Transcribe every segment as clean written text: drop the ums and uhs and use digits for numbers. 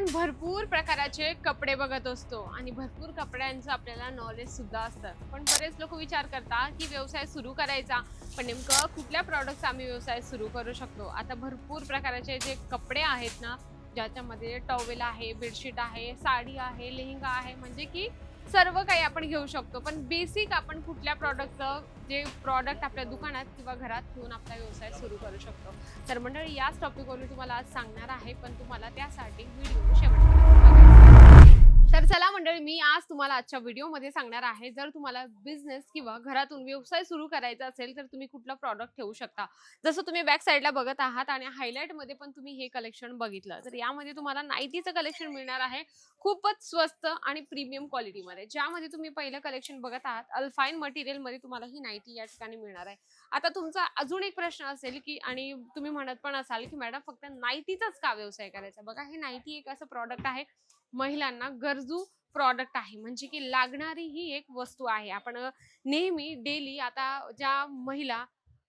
आपण भरपूर प्रकाराचे कपडे बघत असतो आणि भरपूर कपड्यांचं आपल्याला नॉलेज सुद्धा असतं. पण बरेच लोक विचार करतात की व्यवसाय सुरू करायचा, पण नेमकं कुठल्या प्रॉडक्ट्स आम्ही व्यवसाय सुरू करू शकतो. आता भरपूर प्रकाराचे जे कपडे आहेत ना, ज्याच्यामध्ये टॉवेल आहे, बेडशीट आहे, साडी आहे, लेहंगा आहे, म्हणजे की सर्व काही आपण घेऊ शकतो. पण बेसिक आपण कुठल्या प्रॉडक्टचं जे प्रॉडक्ट आपल्या दुकानात किंवा घरात घेऊन आपला व्यवसाय सुरू करू शकतो. तर मंडळी, याच टॉपिकवर मी तुम्हाला आज सांगणार आहे, पण तुम्हाला त्यासाठी व्हिडिओ शेवटपर्यंत बघायचा आहे. तर चला मंडळी, मी आज तुम्हाला आजच्या व्हिडिओमध्ये सांगणार आहे, जर तुम्हाला बिझनेस किंवा घरातून व्यवसाय सुरू करायचा असेल तर तुम्ही कुठला प्रॉडक्ट ठेवू शकता. जसं तुम्ही बॅक साईडला बघत आहात आणि हायलाइटमध्ये पण तुम्ही हे कलेक्शन बघितलं, तर यामध्ये तुम्हाला नाईटीचं कलेक्शन मिळणार आहे. खूपच स्वस्त आणि प्रीमियम क्वालिटीमध्ये, ज्यामध्ये तुम्ही पहिलं कलेक्शन बघत आहात अल्फाईन मटेरियलमध्ये तुम्हाला ही नाईटी या ठिकाणी मिळणार आहे. आता तुमचा अजून एक प्रश्न असेल की, आणि तुम्ही म्हणत पण असाल की मॅडम फक्त नाईटीचाच का व्यवसाय करायचा. बघा, हे नाईटी एक असं प्रॉडक्ट आहे, महिलांना गरजू प्रॉडक्ट आहे, म्हणजे की लागणारी ही एक वस्तू आहे. आपण नेहमी डेली आता ज्या महिला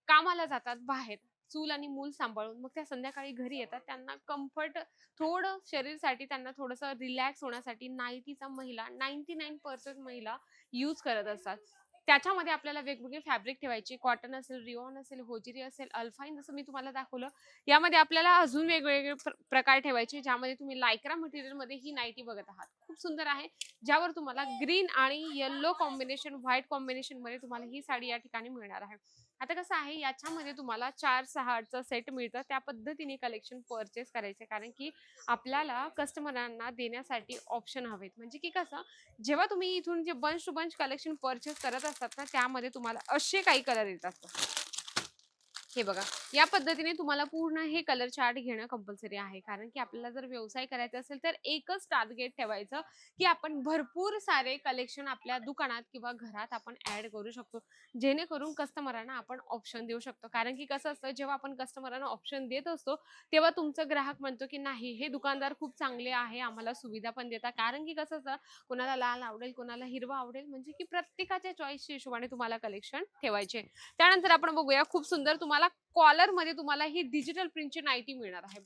कामाला जातात बाहेर, चूल आणि मूल सांभाळून, मग त्या संध्याकाळी घरी येतात, त्यांना कम्फर्ट थोडं शरीरसाठी, त्यांना थोडंसं रिलॅक्स होण्यासाठी नाईटीचा महिला 99% महिला यूज करत असतात. त्याच्यामध्ये आपल्याला वेगवेगळे फॅब्रिक ठेवायचे, कॉटन असेल, रिओन असेल, होजिरी असेल, अल्फाईन जसं मी तुम्हाला दाखवलं. यामध्ये आपल्याला अजून वेगवेगळे प्रकार ठेवायचे, ज्यामध्ये तुम्ही लायक्रा मटेरियलमध्ये ही नाईटी बघत आहात. खूप सुंदर आहे, ज्यावर तुम्हाला ग्रीन आणि येलो कॉम्बिनेशन, व्हाईट कॉम्बिनेशन मध्ये तुम्हाला ही साडी या ठिकाणी मिळणार आहे. आता कसं आहे, याच्यामध्ये तुम्हाला 4-6 सेट मिळतं. त्या पद्धतीने कलेक्शन परचेस करायचे, कारण की आपल्याला कस्टमरांना देण्यासाठी ऑप्शन हवेत. म्हणजे की कसं, जेव्हा तुम्ही इथून जे bunch to bunch collection purchase करत असतात ना, त्यामध्ये तुम्हाला असे काही कलर येतात. हे बघा, या पद्धतीने तुम्हाला पूर्ण हे कलर चार्ट घेणं कंपल्सरी आहे, कारण की आपल्याला जर व्यवसाय करायचा असेल तर एकच टार्गेट ठेवायचं की आपण भरपूर सारे कलेक्शन आपल्या दुकानात किंवा घरात आपण ऍड करू शकतो, जेणेकरून कस्टमरांना आपण ऑप्शन देऊ शकतो. कारण की कसं असतं, जेव्हा आपण कस्टमरांना ऑप्शन देत असतो, तेव्हा तुमचं ग्राहक म्हणतो की नाही, हे दुकानदार खूप चांगले आहे, आम्हाला सुविधा पण देतात. कारण की कसं असतं, कोणाला लाल आवडेल, कोणाला हिरवा आवडेल, म्हणजे की प्रत्येकाच्या चॉईसच्या हिशोबाने तुम्हाला कलेक्शन ठेवायचे. त्यानंतर आपण बघूया, खूप सुंदर तुम्हाला कॉलर मध्ये तुम्हाला ही डिजिटल प्रिंटची नाईटी मिळणार आहे.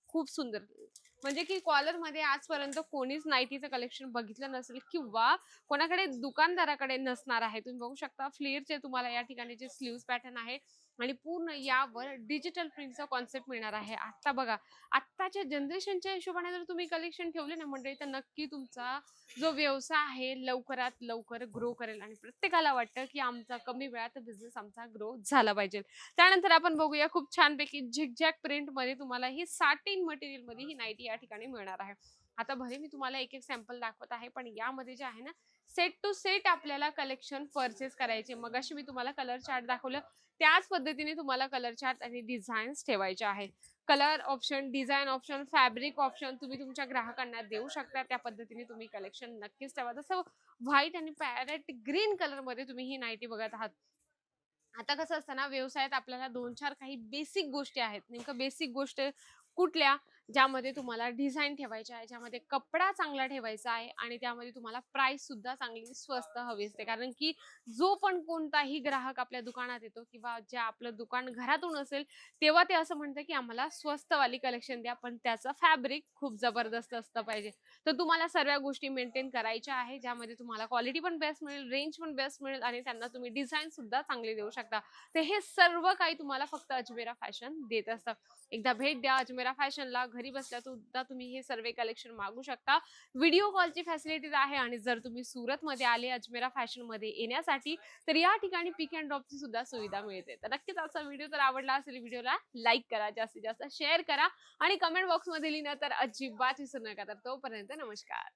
खूप सुंदर, म्हणजे की कॉलर मध्ये आजपर्यंत कोणीच नाईटीचं कलेक्शन बघितलं नसेल किंवा कोणाकडे दुकानदाराकडे नसणार आहे. तुम्ही बघू शकता, फ्लेअरचे तुम्हाला या ठिकाणी जे स्लीव्स पॅटर्न आहे आणि पूर्ण यावर डिजिटल प्रिंटचा कॉन्सेप्ट मिळणार आहे. आता बघा, आत्ताच्या जनरेशनच्या हिशोबाने जर तुम्ही कलेक्शन ठेवले ना मंडळी, तर नक्की तुमचा जो व्यवसाय आहे लवकरात लवकर ग्रो करेल आणि प्रत्येकाला वाटतं की आमचा कमी वेळात बिझनेस आमचा ग्रो झाला पाहिजे. त्यानंतर आपण बघूया, खूप छानपैकी झिगझॅग प्रिंट मध्ये तुम्हाला ही साटिन मटेरियल मध्ये ही नाईटी या ठिकाणी मिळणार आहे. आता भले मी तुम्हाला एक एक सॅम्पल दाखवत आहे, पण यामध्ये जे आहे ना, सेट टू सेट आपल्याला कलेक्शन परचेस करायचे. मग अशी मी तुम्हाला कलर चार्ट दाखवलं, त्याच पद्धतीने तुम्हाला कलर चार्ट आणि डिझाईन्स ठेवायचे आहेत. Colour option, design option, fabric option तुम्ही तुमच्या ग्राहकांना देऊ शकता. त्या पद्धतीने तुम्ही कलेक्शन नक्कीच ठेवा. जसं व्हाईट आणि पॅरेट ग्रीन कलर मध्ये तुम्ही ही नाईटी बघत आहात. आता कसं असतं ना, व्यवसायात आपल्याला 2-4 काही बेसिक गोष्टी आहेत. नेमकं बेसिक गोष्ट कुठल्या? ज्यामध्ये तुम्हाला डिझाईन ठेवायची आहे, ज्यामध्ये कपडा चांगला ठेवायचा आहे आणि त्यामध्ये तुम्हाला प्राइस सुद्धा चांगली स्वस्त हवी असते. कारण की जो पण कोणताही ग्राहक आपल्या दुकानात येतो किंवा जे आपलं दुकान घरातून असेल, तेव्हा ते असं म्हणतं की आम्हाला स्वस्तवाली कलेक्शन द्या, पण त्याचं फॅब्रिक खूप जबरदस्त असलं पाहिजे. तर तुम्हाला सर्व गोष्टी मेंटेन करायच्या आहे, ज्यामध्ये तुम्हाला क्वालिटी पण बेस्ट मिळेल, रेंज पण बेस्ट मिळेल आणि त्यांना तुम्ही डिझाईन सुद्धा चांगले देऊ शकता. तर हे सर्व काही तुम्हाला फक्त अजमेरा फॅशन देत असतं. एकदा भेट द्या अजमेरा फॅशनला. घरी बसल्या सुद्धा तुम्ही हे सर्व कलेक्शन मागू शकता. व्हिडिओ कॉलची फॅसिलिटीज आहे आणि जर तुम्ही सुरतमध्ये आले अजमेरा फॅशनमध्ये येण्यासाठी, तर या ठिकाणी पिक अँड ड्रॉपची सुद्धा सुविधा मिळते. तर नक्कीच आजचा व्हिडिओ जर आवडला असेल, व्हिडिओला लाईक करा, जास्तीत जास्त शेअर करा आणि कमेंट बॉक्समध्ये लिहिणं तर अजिबात विसरू नका. तर तोपर्यंत नमस्कार.